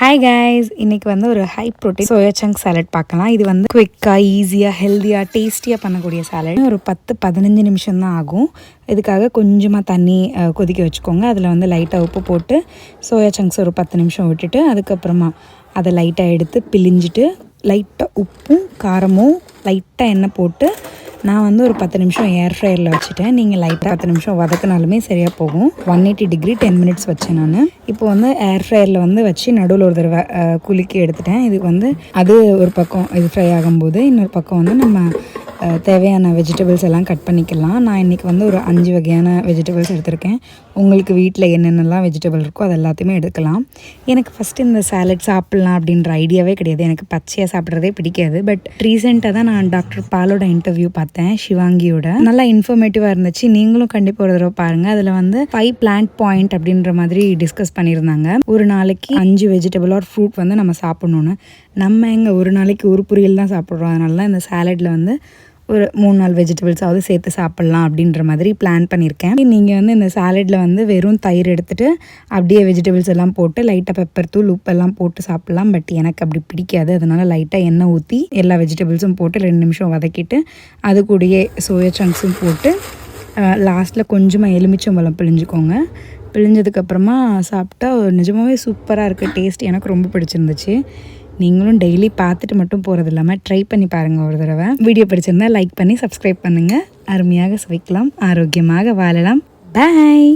Hi guys, இன்றைக்கி வந்து ஒரு high protein soya chunk salad பார்க்கலாம். இது வந்து குவிக்காக, ஈஸியாக, ஹெல்த்தியாக, டேஸ்டியாக பண்ணக்கூடிய சாலட். ஒரு 10-15 நிமிஷம் தான் ஆகும். இதுக்காக கொஞ்சமாக தண்ணி கொதிக்க வச்சுக்கோங்க. அதில் வந்து லைட்டாக உப்பு போட்டு சோயா சங்க்ஸ் ஒரு 10 நிமிஷம் விட்டுட்டு அதுக்கப்புறமா அதை லைட்டாக எடுத்து பிழிஞ்சிட்டு லைட்டாக உப்பும் காரமும் லைட்டாக எண்ணெய் போட்டு நான் வந்து ஒரு 10 நிமிஷம் ஏர் ஃப்ரையரில் வச்சுட்டேன். நீங்கள் லைட்டாக 10 நிமிஷம் வதக்கினாலுமே சரியாக போகும். 180 டிகிரி 10 மினிட்ஸ் வச்சேன் நான். இப்போ வந்து ஏர் ஃப்ரையரில் வந்து வச்சு நடுவில் ஒரு தடவை குலுக்கி எடுத்துட்டேன். இது வந்து அது ஒரு பக்கம் இது ஃப்ரை ஆகும்போது இன்னொரு பக்கம் வந்து நம்ம தேவையான வெஜிடபிள்ஸ் எல்லாம் கட் பண்ணிக்கலாம். நான் இன்றைக்கி வந்து ஒரு 5 வகையான வெஜிடபிள்ஸ் எடுத்திருக்கேன். உங்களுக்கு வீட்டில் என்னென்னலாம் வெஜிடபிள் இருக்கோ அது எல்லாத்தையுமே எடுக்கலாம். எனக்கு ஃபஸ்ட்டு இந்த சாலட் சாப்பிட்லாம் அப்படின்ற ஐடியாவே கிடையாது. எனக்கு பச்சையாக சாப்பிட்றதே பிடிக்காது. பட் ரீசெண்டாக தான் நான் டாக்டர் பாலோட இன்டர்வியூ பார்த்தேன், சிவாங்கியோட. நல்லா இன்ஃபர்மேட்டிவாக இருந்துச்சு. நீங்களும் கண்டிப்பாக ஒரு தடவை பாருங்கள். அதில் வந்து 5 பிளான்ட் பாயிண்ட் அப்படின்ற மாதிரி டிஸ்கஸ் பண்ணியிருந்தாங்க. ஒரு நாளைக்கு 5 வெஜிடபிள் ஆர் ஃப்ரூட் வந்து நம்ம சாப்பிட்ணுன்னு. நம்ம எங்கே ஒரு நாளைக்கு ஒரு பொரியல் தான் சாப்பிட்றோம். அதனால தான் இந்த சாலட்டில் வந்து ஒரு 3-4 வெஜிடபிள்ஸாவது சேர்த்து சாப்பிட்லாம் அப்படின்ற மாதிரி பிளான் பண்ணியிருக்கேன். நீங்கள் வந்து இந்த சாலட்டில் வந்து வெறும் தயிர் எடுத்துகிட்டு அப்படியே வெஜிடபிள்ஸ் எல்லாம் போட்டு லைட்டாக பெப்பர் தூள் உப்பெல்லாம் போட்டு சாப்பிட்லாம். பட் எனக்கு அப்படி பிடிக்காது. அதனால் லைட்டாக எண்ணெய் ஊற்றி எல்லா வெஜிடபிள்ஸும் போட்டு 2 நிமிஷம் வதக்கிட்டு அது கூடயே சோயா சங்க்ஸும் போட்டு லாஸ்ட்டில் கொஞ்சமாக எலுமிச்சம்பழம் பிழிஞ்சுக்கோங்க. பிழிஞ்சதுக்கப்புறமா சாப்பிட்டா நிஜமாகவே சூப்பராக இருக்குது. டேஸ்ட் எனக்கு ரொம்ப பிடிச்சிருந்துச்சு. நீங்களும் டெய்லி பார்த்துட்டு மட்டும் போகிறது இல்லாமல் ட்ரை பண்ணி பாருங்கள் ஒரு தடவை. வீடியோ பிடிச்சிருந்தால் லைக் பண்ணி சப்ஸ்கிரைப் பண்ணுங்கள். அருமையாக சுவைக்கலாம், ஆரோக்கியமாக வாழலாம். பாய்.